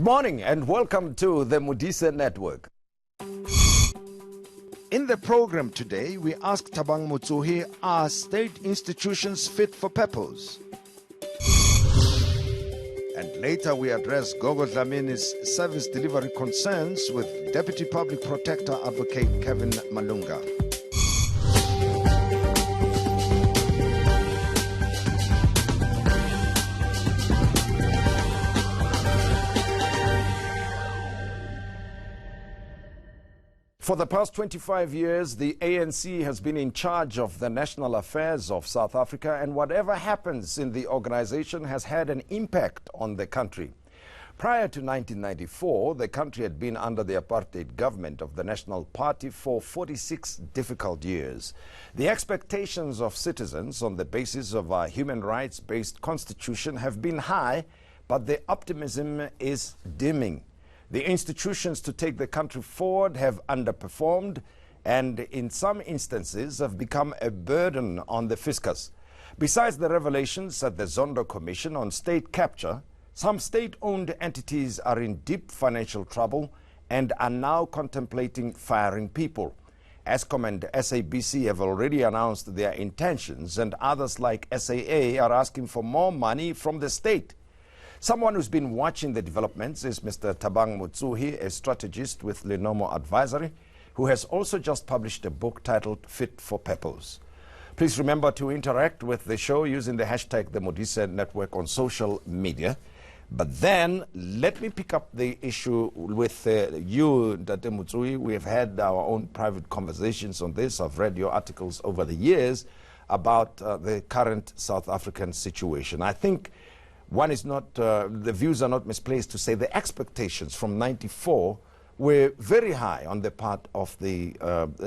morning and welcome to the Modise Network. In the program today, we ask Thabang Motsohi, are state institutions fit for purpose? And later we address Gogo Dlamini's service delivery concerns with Deputy Public Protector Advocate Kevin Malunga. For the past 25 years, the ANC has been in charge of the national affairs of South Africa, and whatever happens in the organization has had an impact on the country. Prior to 1994, the country had been under the apartheid government of the National Party for 46 difficult years. The expectations of citizens on the basis of our human rights-based constitution have been high, but the optimism is dimming. The institutions to take the country forward have underperformed and in some instances have become a burden on the fiscus. Besides the revelations at the Zondo Commission on state capture, some state-owned entities are in deep financial trouble and are now contemplating firing people. Eskom and SABC have already announced their intentions, and others like SAA are asking for more money from the state. Someone who's been watching the developments is Mr. Thabang Motsohi, a strategist with Lenomo Advisory, who has also just published a book titled Fit for Purpose. Please remember to interact with the show using the hashtag The Modise Network on social media. But then, let me pick up the issue with you, Dr. Motsohi. We have had our own private conversations on this. I've read your articles over the years about the current South African situation. I think one is not, the views are not misplaced to say the expectations from '94 were very high on the part of the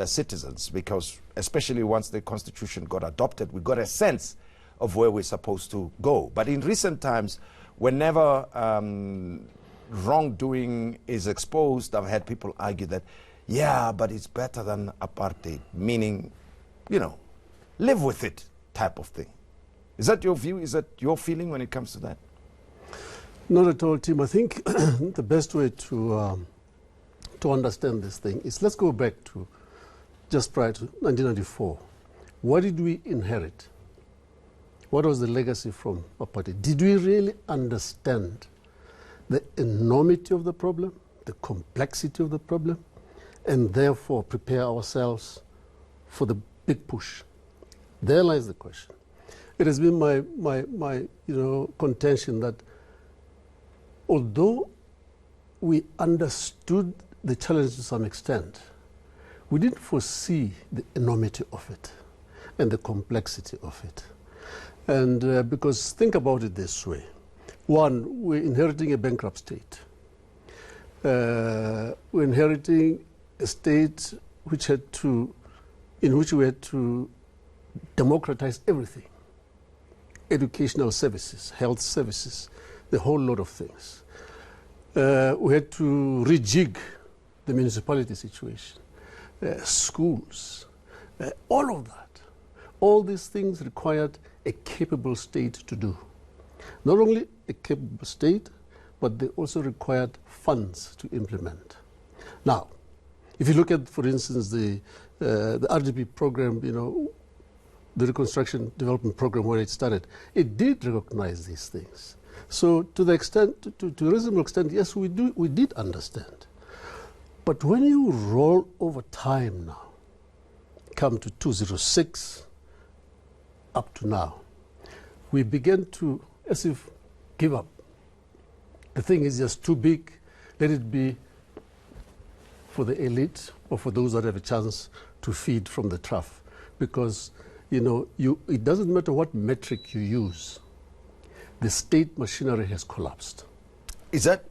citizens, because especially once the constitution got adopted, we got a sense of where we're supposed to go. But in recent times, whenever wrongdoing is exposed, I've had people argue that, yeah, but it's better than apartheid, meaning, you know, live with it type of thing. Is that your view? Is that your feeling when it comes to that? Not at all, Tim. I think the best way to understand this thing is, let's go back to just prior to 1994. What did we inherit? What was the legacy from apartheid? Did we really understand the enormity of the problem, the complexity of the problem, and therefore prepare ourselves for the big push? There lies the question. It has been my contention that although we understood the challenge to some extent, we didn't foresee the enormity of it and the complexity of it. And because think about it this way. One, we're inheriting a bankrupt state. We're inheriting a state in which we had to democratize everything. Educational services, health services, the whole lot of things. We had to rejig the municipality situation, schools, all of that. All these things required a capable state to do. Not only a capable state, but they also required funds to implement. Now, if you look at, for instance, the RDP program, the Reconstruction Development Program, when it started, it did recognize these things. So to the extent, to a reasonable extent, yes, we did understand. But when you roll over time now, come to 2006, up to now, we began to, as if, give up. The thing is just too big. Let it be for the elite or for those that have a chance to feed from the trough. Because it doesn't matter what metric you use, the state machinery has collapsed. Is that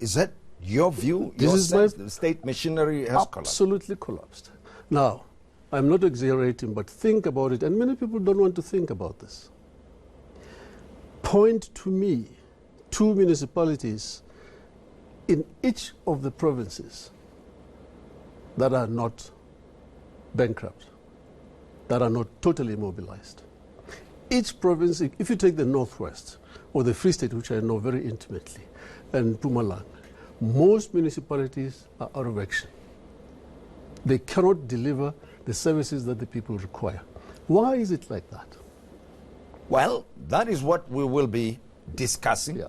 your view? The state machinery has collapsed? Absolutely collapsed. Now, I'm not exaggerating, but think about it, and many people don't want to think about this. Point to me 2 municipalities in each of the provinces that are not bankrupt, that are not totally immobilized. Each province, if you take the Northwest or the Free State, which I know very intimately, and Mpumalanga, most municipalities are out of action. They cannot deliver the services that the people require. Why is it like that? Well, that is what we will be discussing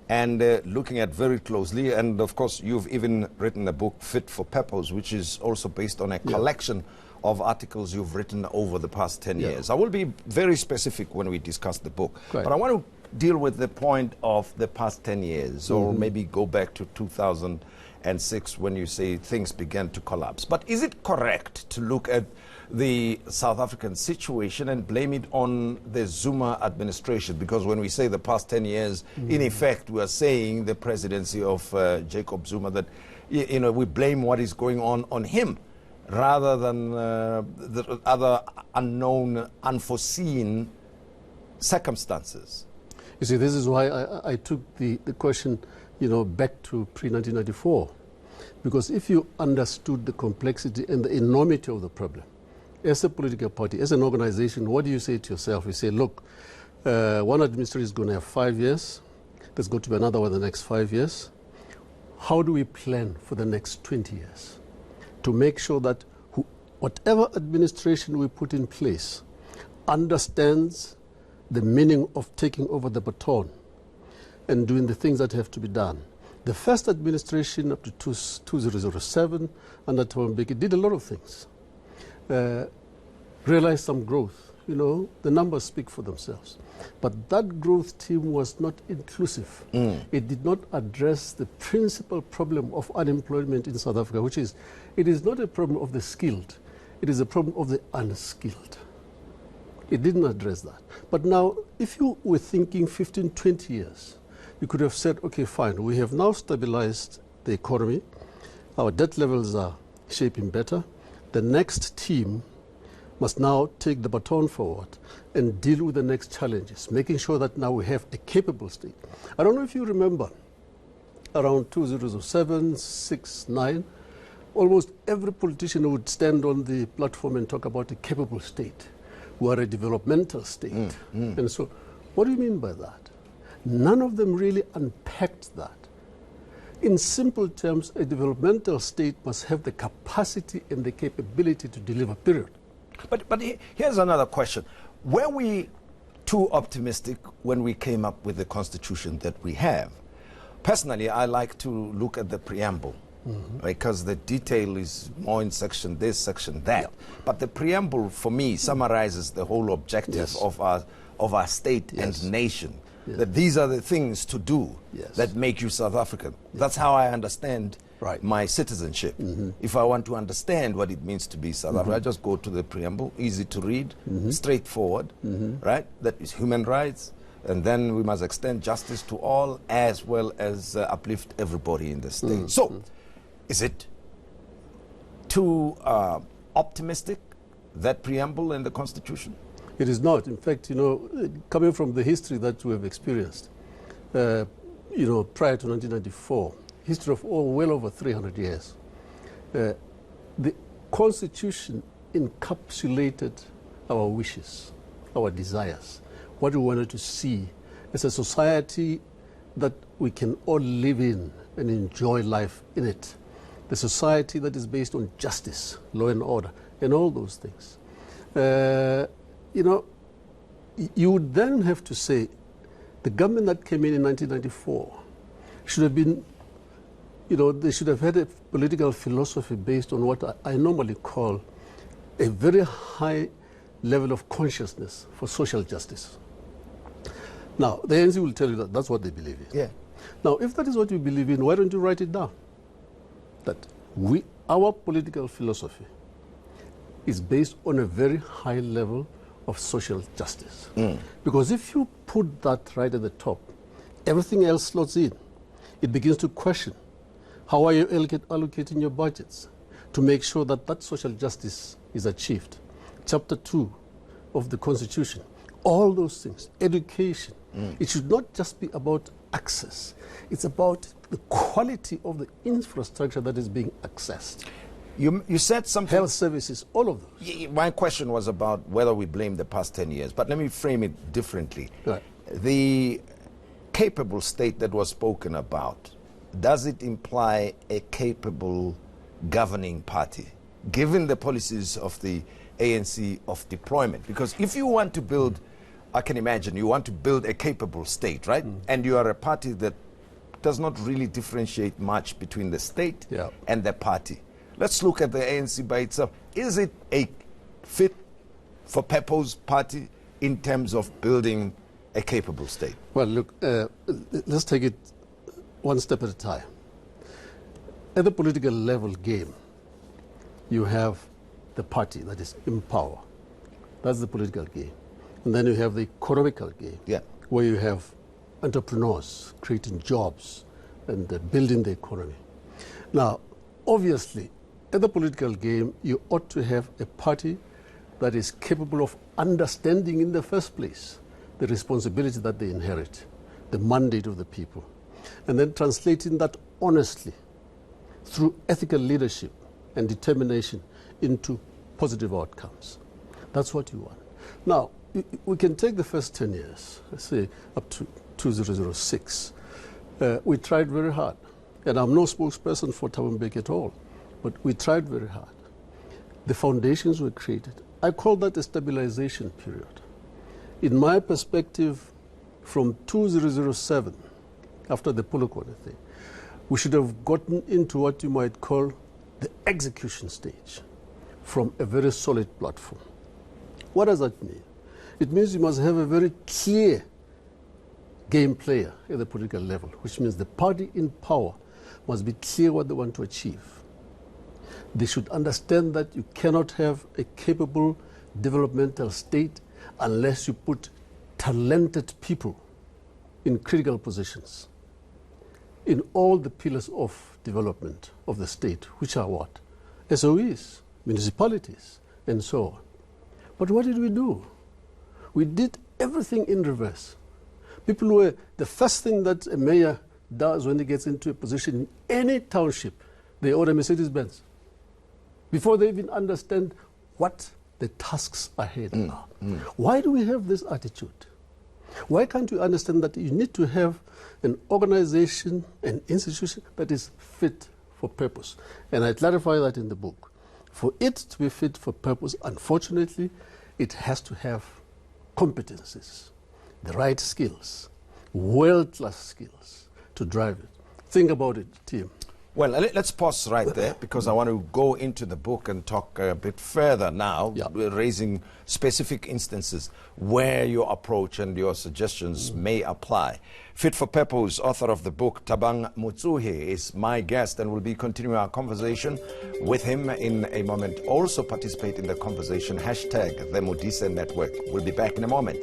and looking at very closely. And of course, you've even written a book, Fit for Purpose, which is also based on a collection of articles you've written over the past 10 years. I will be very specific when we discuss the book. But I want to deal with the point of the past 10 years, or maybe go back to 2006 when you say things began to collapse. But is it correct to look at the South African situation and blame it on the Zuma administration? Because when we say the past 10 years, in effect, we are saying the presidency of Jacob Zuma, that we blame what is going on him, rather than the other unknown, unforeseen circumstances. You see, this is why I took the question, back to pre-1994. Because if you understood the complexity and the enormity of the problem, as a political party, as an organization, what do you say to yourself? You say, look, one administration is going to have 5 years. There's going to be another one the next 5 years. How do we plan for the next 20 years? To make sure that whatever administration we put in place understands the meaning of taking over the baton and doing the things that have to be done. The first administration up to 2007 under Thabo Mbeki did a lot of things. Realized some growth. The numbers speak for themselves. But that growth team was not inclusive. It did not address the principal problem of unemployment in South Africa, which is, it is not a problem of the skilled, it is a problem of the unskilled. It didn't address that. But now, if you were thinking 15, 20 years, you could have said, okay, fine, we have now stabilized the economy, our debt levels are shaping better, the next team must now take the baton forward and deal with the next challenges, making sure that now we have a capable state. I don't know if you remember, around 2007, 6, 9, almost every politician would stand on the platform and talk about a capable state. We are a developmental state. And so, what do you mean by that? None of them really unpacked that. In simple terms, a developmental state must have the capacity and the capability to deliver, period. But here's another question. Were we too optimistic when we came up with the constitution that we have? Personally, I like to look at the preamble, because the detail is more in section this, section that. But the preamble, for me, summarizes the whole objective of our state and nation. That these are the things to do that make you South African. That's how I understand my citizenship. If I want to understand what it means to be South African, I just go to the preamble, easy to read, straightforward, right? That is human rights, and then we must extend justice to all, as well as uplift everybody in the state. So, is it too optimistic, that preamble in the Constitution? It is not. In fact, coming from the history that we have experienced, prior to 1994, history of well over 300 years, the Constitution encapsulated our wishes, our desires, what we wanted to see as a society that we can all live in and enjoy life in it. The society that is based on justice, law and order, and all those things. You would then have to say the government that came in 1994 should have been, they should have had a political philosophy based on what I normally call a very high level of consciousness for social justice. Now, the ANC will tell you that that's what they believe in. Now, if that is what you believe in, why don't you write it down? That our political philosophy is based on a very high level of social justice. Because if you put that right at the top, everything else slots in. It begins to question, how are you allocating your budgets to make sure that that social justice is achieved? Chapter 2 of the Constitution, all those things, education. It should not just be about access. It's about the quality of the infrastructure that is being accessed. You said something. Health services, all of those. My question was about whether we blame the past 10 years, but let me frame it differently. The capable state that was spoken about does it imply a capable governing party, given the policies of the ANC of deployment? Because if you want to build, I can imagine, you want to build a capable state, right? And you are a party that does not really differentiate much between the state and the party. Let's look at the ANC by itself. Is it a fit for purpose party in terms of building a capable state? Well, look, let's take it one step at a time. At the political level game, you have the party that is in power. That's the political game. And then you have the economical game, where you have entrepreneurs creating jobs and building the economy. Now, obviously, at the political game, you ought to have a party that is capable of understanding in the first place the responsibility that they inherit, the mandate of the people, and then translating that honestly through ethical leadership and determination into positive outcomes. That's what you want. Now, we can take the first 10 years, let's say up to 2006. We tried very hard. And I'm no spokesperson for Thabo Mbeki at all, but we tried very hard. The foundations were created. I call that a stabilization period. In my perspective, from 2007, after the Polokwane thing, we should have gotten into what you might call the execution stage from a very solid platform. What does that mean? It means you must have a very clear game player at the political level, which means the party in power must be clear what they want to achieve. They should understand that you cannot have a capable developmental state unless you put talented people in critical positions in all the pillars of development of the state, which are what? SOEs, municipalities, and so on. But what did we do? We did everything in reverse. People were, the first thing that a mayor does when he gets into a position in any township, they order Mercedes-Benz before they even understand what the tasks ahead are. Why do we have this attitude? Why can't you understand that you need to have an organization, an institution that is fit for purpose? And I clarify that in the book. For it to be fit for purpose, unfortunately, it has to have competencies, the right skills, world-class skills to drive it. Think about it, team. Well, let's pause right there because I want to go into the book and talk a bit further now, raising specific instances where your approach and your suggestions may apply. Fit for Purpose, author of the book, Thabang Motsohi, is my guest, and we'll be continuing our conversation with him in a moment. Also participate in the conversation, hashtag the Modise Network. We'll be back in a moment.